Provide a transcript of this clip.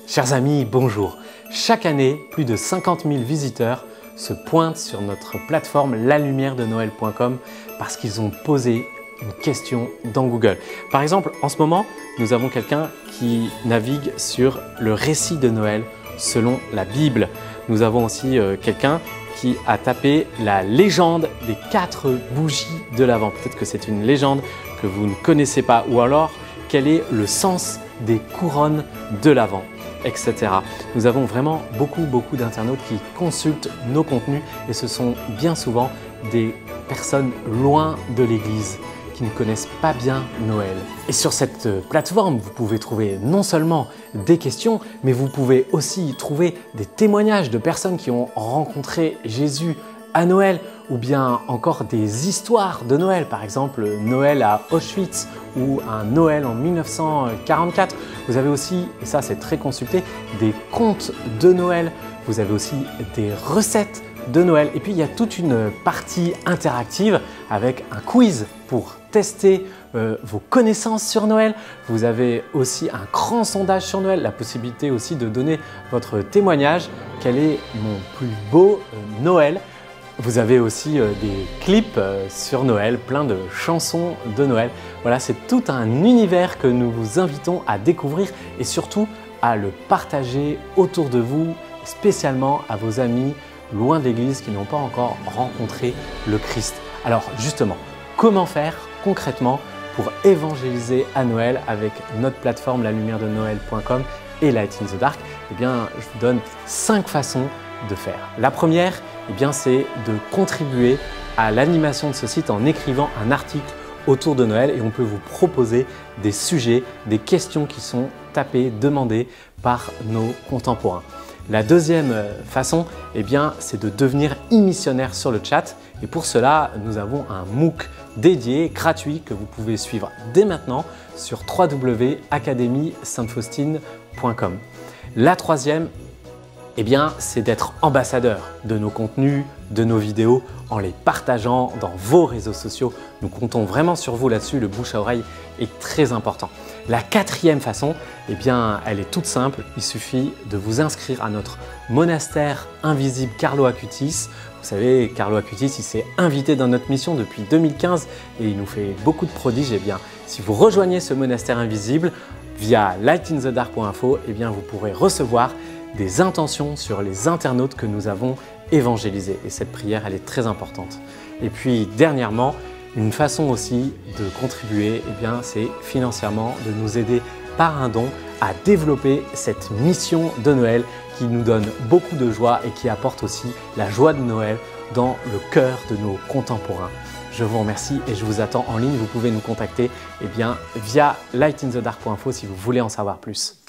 Chers amis, bonjour. Chaque année, plus de 50 000 visiteurs se pointent sur notre plateforme lalumièredenoël.com parce qu'ils ont posé une question dans Google. Par exemple, en ce moment, nous avons quelqu'un qui navigue sur le récit de Noël selon la Bible. Nous avons aussi quelqu'un qui a tapé la légende des 4 bougies de l'Avent. Peut-être que c'est une légende que vous ne connaissez pas, ou alors quel est le sens des couronnes de l'Avent, etc. Nous avons vraiment beaucoup d'internautes qui consultent nos contenus et ce sont bien souvent des personnes loin de l'église qui ne connaissent pas bien Noël. Et sur cette plateforme, vous pouvez trouver non seulement des questions, mais vous pouvez aussi trouver des témoignages de personnes qui ont rencontré Jésus à Noël, ou bien encore des histoires de Noël, par exemple Noël à Auschwitz ou un Noël en 1944. Vous avez aussi, et ça c'est très consulté, des contes de Noël. Vous avez aussi des recettes de Noël. Et puis il y a toute une partie interactive avec un quiz pour tester vos connaissances sur Noël. Vous avez aussi un grand sondage sur Noël, la possibilité aussi de donner votre témoignage. Quel est mon plus beau Noël? Vous avez aussi des clips sur Noël, plein de chansons de Noël. Voilà, c'est tout un univers que nous vous invitons à découvrir et surtout à le partager autour de vous, spécialement à vos amis loin de l'église qui n'ont pas encore rencontré le Christ. Alors justement, comment faire concrètement pour évangéliser à Noël avec notre plateforme lalumièredenoël.com et Light in the Dark? Eh bien, je vous donne 5 façons de faire. La première, eh bien, c'est de contribuer à l'animation de ce site en écrivant un article autour de Noël et on peut vous proposer des sujets, des questions qui sont tapées, demandées par nos contemporains. La deuxième façon, eh bien, c'est de devenir e-missionnaire sur le chat et pour cela, nous avons un MOOC dédié, gratuit, que vous pouvez suivre dès maintenant sur www.academiesaintfaustine.com. La troisième, eh bien, c'est d'être ambassadeur de nos contenus, de nos vidéos en les partageant dans vos réseaux sociaux. Nous comptons vraiment sur vous là-dessus, le bouche à oreille est très important. La quatrième façon, eh bien, elle est toute simple, il suffit de vous inscrire à notre monastère invisible Carlo Acutis. Vous savez, Carlo Acutis, il s'est invité dans notre mission depuis 2015 et il nous fait beaucoup de prodiges. Eh bien, si vous rejoignez ce monastère invisible via lightinthedark.info, eh bien, vous pourrez recevoir des intentions sur les internautes que nous avons évangélisés. Et cette prière, elle est très importante. Et puis, dernièrement, une façon aussi de contribuer, eh bien, c'est financièrement de nous aider par un don à développer cette mission de Noël qui nous donne beaucoup de joie et qui apporte aussi la joie de Noël dans le cœur de nos contemporains. Je vous remercie et je vous attends en ligne. Vous pouvez nous contacter eh bien, via lightinthedark.info si vous voulez en savoir plus.